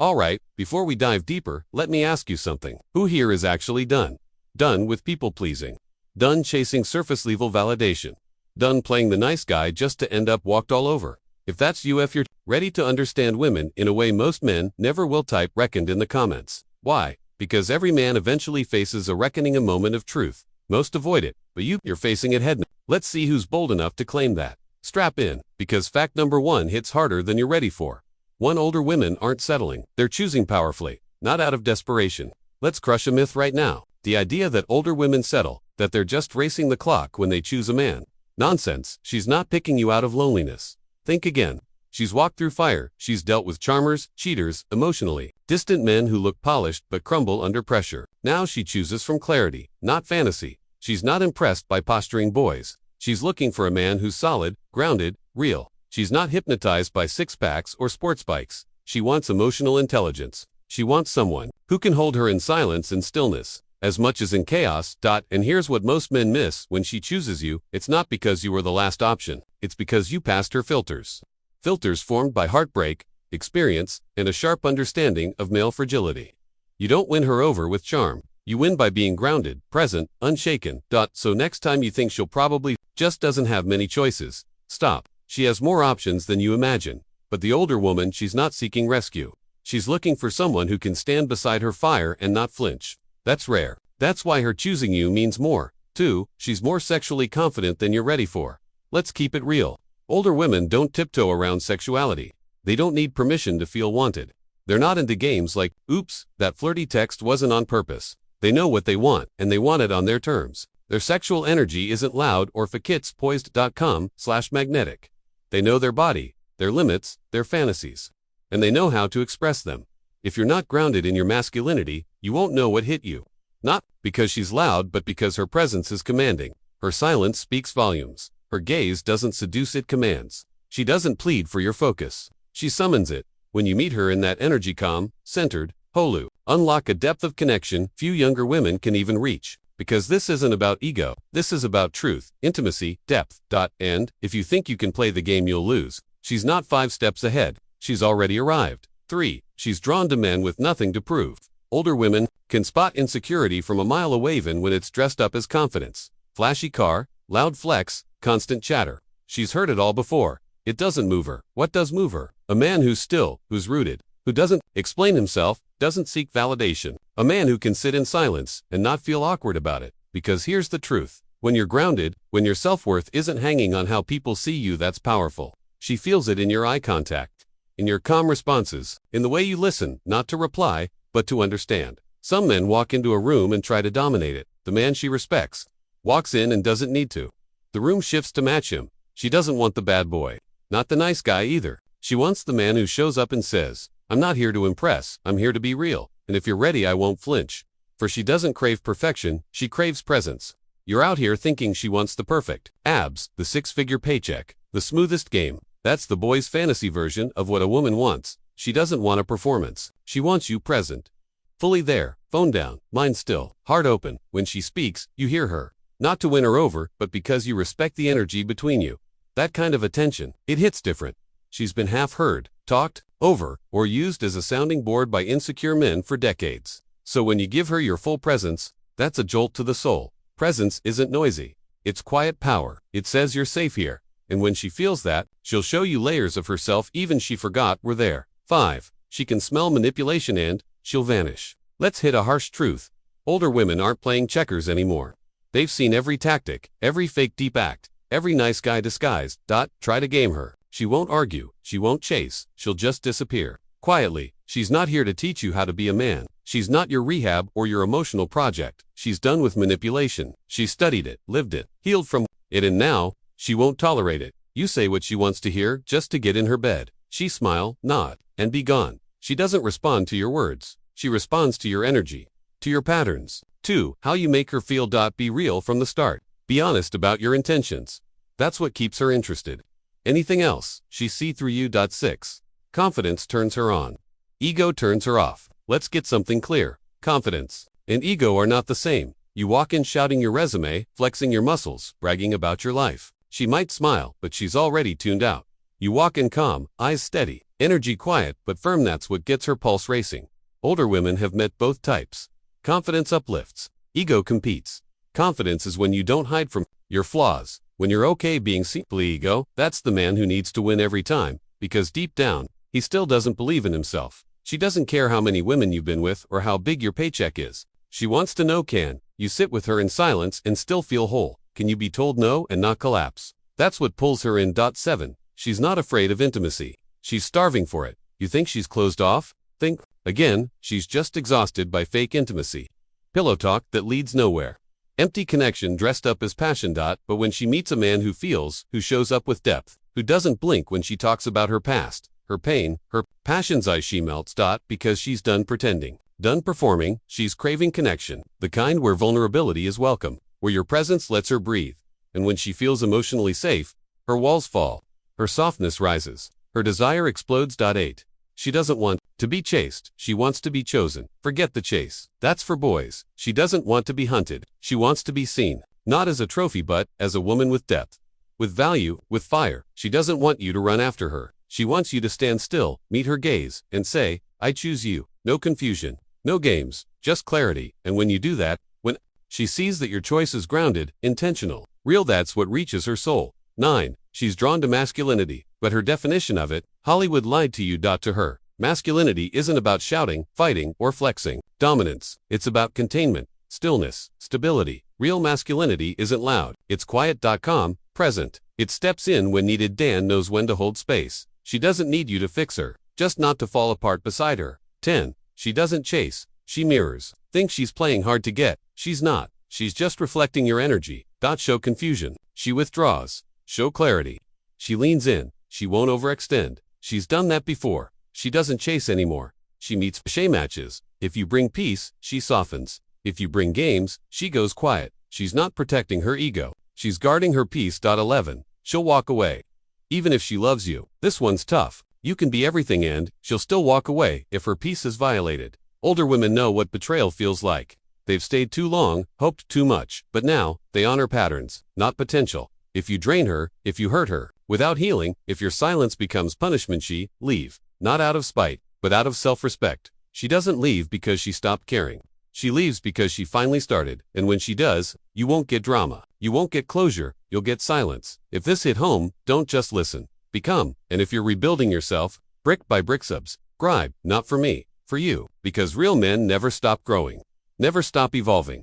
Alright, before we dive deeper, let me ask you something. Who here is actually done? Done with people-pleasing. Done chasing surface-level validation. Done playing the nice guy just to end up walked all over. If that's you, if you're ready to understand women in a way most men never will, type "reckoned" in the comments. Why? Because every man eventually faces a reckoning, a moment of truth. Most avoid it, but you're facing it head. Let's see who's bold enough to claim that. Strap in, because fact number 1 hits harder than you're ready for. 1. Older women aren't settling. They're choosing powerfully, not out of desperation. Let's crush a myth right now. The idea that older women settle, that they're just racing the clock when they choose a man. Nonsense. She's not picking you out of loneliness. Think again. She's walked through fire. She's dealt with charmers, cheaters, emotionally distant men who look polished but crumble under pressure. Now she chooses from clarity, not fantasy. She's not impressed by posturing boys. She's looking for a man who's solid, grounded, real. She's not hypnotized by six-packs or sports bikes. She wants emotional intelligence. She wants someone who can hold her in silence and stillness, as much as in chaos. And here's what most men miss when she chooses you. It's not because you were the last option. It's because you passed her filters. Filters formed by heartbreak, experience, and a sharp understanding of male fragility. You don't win her over with charm. You win by being grounded, present, unshaken. So next time you think she'll probably just doesn't have many choices, stop. She has more options than you imagine. But the older woman, she's not seeking rescue. She's looking for someone who can stand beside her fire and not flinch. That's rare. That's why her choosing you means more. 2. She's more sexually confident than you're ready for. Let's keep it real. Older women don't tiptoe around sexuality. They don't need permission to feel wanted. They're not into games like, "Oops, that flirty text wasn't on purpose." They know what they want, and they want it on their terms. Their sexual energy isn't loud or fakits poised.com/magnetic. They know their body, their limits, their fantasies. And they know how to express them. If you're not grounded in your masculinity, you won't know what hit you. Not because she's loud, but because her presence is commanding. Her silence speaks volumes. Her gaze doesn't seduce, it commands. She doesn't plead for your focus. She summons it. When you meet her in that energy, calm, centered, holu, unlock a depth of connection few younger women can even reach. Because this isn't about ego. This is about truth, intimacy, depth. And if you think you can play the game, you'll lose. She's not 5 steps ahead. She's already arrived. 3. She's drawn to men with nothing to prove. Older women can spot insecurity from a mile away, even when it's dressed up as confidence. Flashy car, loud flex, constant chatter. She's heard it all before. It doesn't move her. What does move her? A man who's still, who's rooted, who doesn't explain himself, doesn't seek validation. A man who can sit in silence and not feel awkward about it. Because here's the truth. When you're grounded, when your self-worth isn't hanging on how people see you, that's powerful. She feels it in your eye contact, in your calm responses, in the way you listen, not to reply, but to understand. Some men walk into a room and try to dominate it. The man she respects walks in and doesn't need to. The room shifts to match him. She doesn't want the bad boy. Not the nice guy either. She wants the man who shows up and says, "I'm not here to impress, I'm here to be real. And if you're ready, I won't flinch." For she doesn't crave perfection, she craves presence. You're out here thinking she wants the perfect abs, the 6-figure paycheck, the smoothest game. That's the boy's fantasy version of what a woman wants. She doesn't want a performance. She wants you present. Fully there, phone down, mind still, heart open. When she speaks, you hear her. Not to win her over, but because you respect the energy between you. That kind of attention, it hits different. She's been half heard, talked over, or used as a sounding board by insecure men for decades. So when you give her your full presence, that's a jolt to the soul. Presence isn't noisy. It's quiet power. It says you're safe here. And when she feels that, she'll show you layers of herself even she forgot were there. 5. She can smell manipulation and she'll vanish. Let's hit a harsh truth. Older women aren't playing checkers anymore. They've seen every tactic, every fake deep act, every nice guy disguised. Try to game her. She won't argue. She won't chase. She'll just disappear. Quietly. She's not here to teach you how to be a man. She's not your rehab or your emotional project. She's done with manipulation. She studied it, lived it, healed from it, and now she won't tolerate it. You say what she wants to hear just to get in her bed. She smile, nod, and be gone. She doesn't respond to your words. She responds to your energy, to your patterns. 2. How you make her feel. Be real from the start. Be honest about your intentions. That's what keeps her interested. Anything else, she see through you. 6. Confidence turns her on. Ego turns her off. Let's get something clear. Confidence and ego are not the same. You walk in shouting your resume, flexing your muscles, bragging about your life. She might smile, but she's already tuned out. You walk in calm, eyes steady, Energy quiet but firm, that's what gets her pulse racing. Older women have met both types. Confidence uplifts. Ego competes. Confidence is when you don't hide from your flaws. When you're okay being seen. Ego, that's the man who needs to win every time, because deep down, he still doesn't believe in himself. She doesn't care how many women you've been with or how big your paycheck is. She wants to know, can you sit with her in silence and still feel whole? Can you be told no and not collapse? That's what pulls her in. 7. She's not afraid of intimacy. She's starving for it. You think she's closed off? Think again, she's just exhausted by fake intimacy. Pillow talk that leads nowhere. Empty connection dressed up as passion. But when she meets a man who feels, who shows up with depth, who doesn't blink when she talks about her past, her pain, her passions, she melts. Because she's done pretending, done performing. She's craving connection, the kind where vulnerability is welcome, where your presence lets her breathe. And when she feels emotionally safe, her walls fall, her softness rises, her desire explodes. 8. She doesn't want to be chased, she wants to be chosen. Forget the chase, that's for boys. She doesn't want to be hunted, she wants to be seen, not as a trophy but as a woman with depth, with value, with fire. She doesn't want you to run after her, she wants you to stand still, meet her gaze, and say, I choose you. No confusion, no games, just clarity. And when you do that, when she sees that your choice is grounded, intentional, real, that's what reaches her soul. 9. She's drawn to masculinity, but her definition of it, Hollywood lied to you. To her, masculinity isn't about shouting, fighting, or flexing dominance. It's about containment, stillness, stability. Real masculinity isn't loud, it's quiet. Calm, present. It steps in when needed. Dan knows when to hold space. She doesn't need you to fix her, just not to fall apart beside her. 10. She doesn't chase, she mirrors. Think she's playing hard to get, she's not. She's just reflecting your energy. Show confusion, she withdraws. Show clarity, she leans in. She won't overextend. She's done that before. She doesn't chase anymore. She meets matches. If you bring peace, she softens. If you bring games, she goes quiet. She's not protecting her ego, she's guarding her peace. 11. She'll walk away, even if she loves you. This one's tough. You can be everything and she'll still walk away if her peace is violated. Older women know what betrayal feels like. They've stayed too long, hoped too much, but now they honor patterns, not potential. If you drain her, if you hurt her, without healing, if your silence becomes punishment, she leave, not out of spite, but out of self-respect. She doesn't leave because she stopped caring. She leaves because she finally started, and when she does, you won't get drama. You won't get closure, you'll get silence. If this hit home, don't just listen. Become. And if you're rebuilding yourself, brick by brick, subscribe, not for me, for you, because real men never stop growing, never stop evolving.